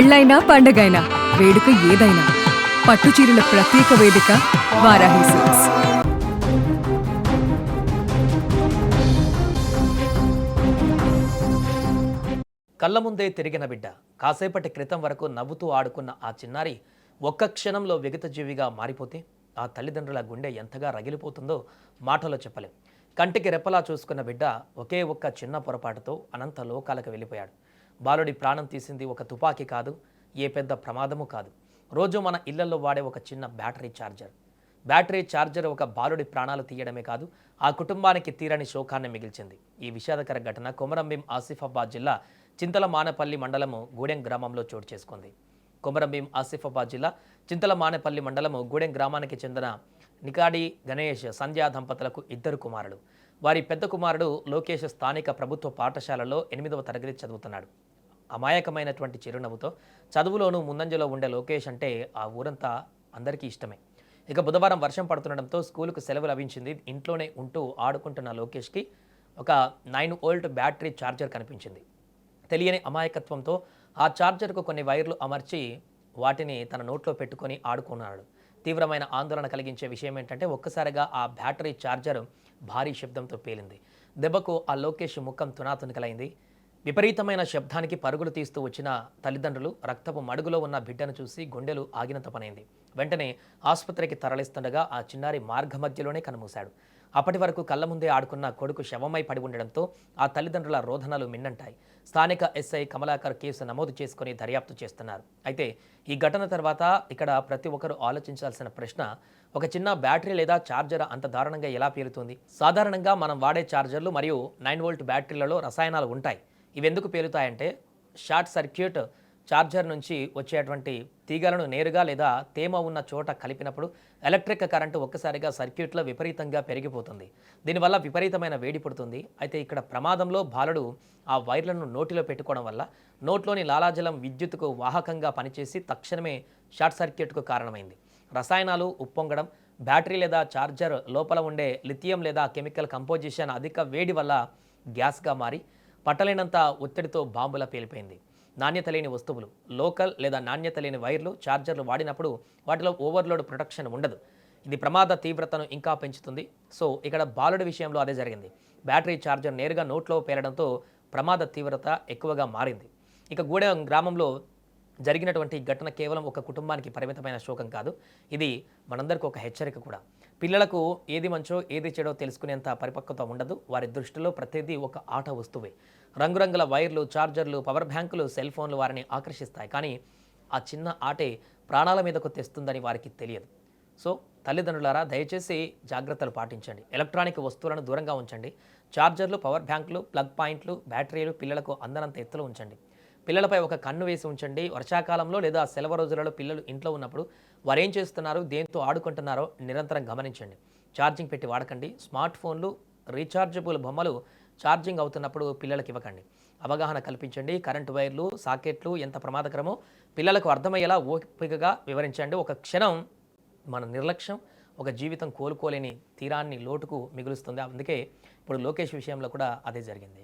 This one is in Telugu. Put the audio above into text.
పెళ్ళైనా పండగైనా వేడుక ఏదైనా పట్టుచీరల ప్రత్యేక వేదిక వారాహి సిల్క్స్. కళ్ళ ముందే తిరిగిన బిడ్డ కాసేపటి క్రితం వరకు నవ్వుతూ ఆడుకున్న ఆ చిన్నారి ఒక్క క్షణంలో విగతజీవిగా మారిపోతే ఆ తల్లిదండ్రుల గుండె ఎంతగా రగిలిపోతుందో మాటలో చెప్పలేం. కంటికి రెప్పలా చూసుకున్న బిడ్డ ఒకే ఒక్క చిన్న పొరపాటుతో అనంత లోకాలకు వెళ్ళిపోయాడు. బాలుడి ప్రాణం తీసింది ఒక తుపాకీ కాదు, ఏ పెద్ద ప్రమాదము కాదు. రోజు మన ఇళ్లలో వాడే ఒక చిన్న బ్యాటరీ ఛార్జర్ ఒక బాలుడి ప్రాణాలు తీయడమే కాదు, ఆ కుటుంబానికి తీరని శోకాన్ని మిగిల్చింది. ఈ విషాదకర ఘటన కొమరంభీం ఆసిఫాబాద్ జిల్లా చింతల మానేపల్లి మండలము గూడెం గ్రామంలో చోటు చేసుకుంది. కొమరంభీం ఆసిఫాబాద్ జిల్లా చింతల మానేపల్లి మండలము గూడెం గ్రామానికి చెందిన నికాడి గణేష్ సంధ్యా దంపతులకు 2 కుమారులు. వారి పెద్ద కుమారుడు లోకేష్ స్థానిక ప్రభుత్వ పాఠశాలలో 8వ తరగతి చదువుతున్నాడు. అమాయకమైనటువంటి చిరునవ్వుతో చదువులోనూ ముందంజలో ఉండే లోకేష్ అంటే ఆ ఊరంతా అందరికీ ఇష్టమే. ఇక బుధవారం వర్షం పడుతుండడంతో స్కూలుకు సెలవు లభించింది. ఇంట్లోనే ఉంటూ ఆడుకుంటున్న లోకేష్కి ఒక 9 వోల్ట్ బ్యాటరీ ఛార్జర్ కనిపించింది. తెలియని అమాయకత్వంతో ఆ ఛార్జర్కు కొన్ని వైర్లు అమర్చి వాటిని తన నోట్లో పెట్టుకొని ఆడుకున్నాడు. తీవ్రమైన ఆందోళన కలిగించే విషయం ఏంటంటే ఒక్కసారిగా ఆ బ్యాటరీ ఛార్జర్ భారీ శబ్దంతో పేలింది. దెబ్బకు ఆ లోకేష్ ముఖం తునాతునికలైంది. విపరీతమైన శబ్దానికి పరుగులు తీస్తూ వచ్చిన తల్లిదండ్రులు రక్తపు మడుగులో ఉన్న బిడ్డను చూసి గుండెలు ఆగినంత పనైంది. వెంటనే ఆసుపత్రికి తరలిస్తుండగా ఆ చిన్నారి మార్గమధ్యలోనే కన్నుమూశాడు. అప్పటి వరకు కళ్ళ ముందే ఆడుకున్న కొడుకు శవమై పడి ఉండడంతో ఆ తల్లిదండ్రుల రోదనలు మిన్నంటాయి. స్థానిక ఎస్ఐ కమలాకర్ కేసు నమోదు చేసుకుని దర్యాప్తు చేస్తున్నారు. అయితే ఈ ఘటన తర్వాత ఇక్కడ ప్రతి ఒక్కరూ ఆలోచించాల్సిన ప్రశ్న, ఒక చిన్న బ్యాటరీ లేదా ఛార్జర్ అంత దారుణంగా ఎలా పేలుతుంది? సాధారణంగా మనం వాడే ఛార్జర్లు మరియు 9 వోల్ట్ బ్యాటరీలలో రసాయనాలు ఉంటాయి. ఇవి ఎందుకు పేలుతాయంటే షార్ట్ సర్క్యూట్ ఛార్జర్ నుంచి వచ్చేటువంటి తీగలను నేరుగా లేదా తేమ ఉన్న చోట కలిపినప్పుడు ఎలక్ట్రిక్ కరెంటు ఒక్కసారిగా సర్క్యూట్లో విపరీతంగా పెరిగిపోతుంది. దీనివల్ల విపరీతమైన వేడి పుడుతుంది. అయితే ఇక్కడ ప్రమాదంలో బాలుడు ఆ వైర్లను నోటిలో పెట్టుకోవడం వల్ల నోట్లోని లాలాజలం విద్యుత్తుకు వాహకంగా పనిచేసి తక్షణమే షార్ట్ సర్క్యూట్కు కారణమైంది. రసాయనాలు ఉప్పొంగడం, బ్యాటరీ లేదా ఛార్జర్ లోపల ఉండే లిథియం లేదా కెమికల్ కంపోజిషన్ అధిక వేడి వల్ల గ్యాస్గా మారి పట్టలేనంత ఒత్తిడితో బాంబులా పేలిపోయింది. నాణ్యత లేని వస్తువులు, లోకల్ లేదా నాణ్యత లేని వైర్లు, ఛార్జర్లు వాడినప్పుడు వాటిలో ఓవర్లోడ్ ప్రొటెక్షన్ ఉండదు. ఇది ప్రమాద తీవ్రతను ఇంకా పెంచుతుంది. సో ఇక్కడ బాలుడి విషయంలో అదే జరిగింది. బ్యాటరీ ఛార్జర్ నేరుగా నోట్లో పేలడంతో ప్రమాద తీవ్రత ఎక్కువగా మారింది. ఇక గూడెం గ్రామంలో జరిగినటువంటి ఘటన కేవలం ఒక కుటుంబానికి పరిమితమైన శోకం కాదు, ఇది మనందరికీ ఒక హెచ్చరిక కూడా. పిల్లలకు ఏది మంచో ఏది చెడో తెలుసుకునేంత పరిపక్వత ఉండదు. వారి దృష్టిలో ప్రతిదీ ఒక ఆట వస్తువే. రంగురంగుల వైర్లు, ఛార్జర్లు, పవర్ బ్యాంకులు, సెల్ ఫోన్లు వారిని ఆకర్షిస్తాయి. కానీ ఆ చిన్న ఆటే ప్రాణాల మీదకు తెస్తుందని వారికి తెలియదు. సో తల్లిదండ్రులారా, దయచేసి జాగ్రత్తలు పాటించండి. ఎలక్ట్రానిక్ వస్తువులను దూరంగా ఉంచండి. ఛార్జర్లు, పవర్ బ్యాంకులు, ప్లగ్ పాయింట్లు, బ్యాటరీలు పిల్లలకు అందనంత ఎత్తులో ఉంచండి. పిల్లలపై ఒక కన్ను వేసి ఉంచండి. వర్షాకాలంలో లేదా సెలవు రోజులలో పిల్లలు ఇంట్లో ఉన్నప్పుడు వారు ఏం చేస్తున్నారు, దేంతో ఆడుకుంటున్నారో నిరంతరం గమనించండి. ఛార్జింగ్ పెట్టి వాడకండి. స్మార్ట్ ఫోన్లు, రీఛార్జబుల్ బొమ్మలు ఛార్జింగ్ అవుతున్నప్పుడు పిల్లలకు ఇవ్వకండి. అవగాహన కల్పించండి. కరెంటు వైర్లు, సాకెట్లు ఎంత ప్రమాదకరమో పిల్లలకు అర్థమయ్యేలా ఓపికగా వివరించండి. ఒక క్షణం మన నిర్లక్ష్యం ఒక జీవితం కోలుకోలేని తీరాన్ని లోటుకు మిగులుస్తుంది. అందుకే ఇప్పుడు లోకేష్ విషయంలో కూడా అదే జరిగింది.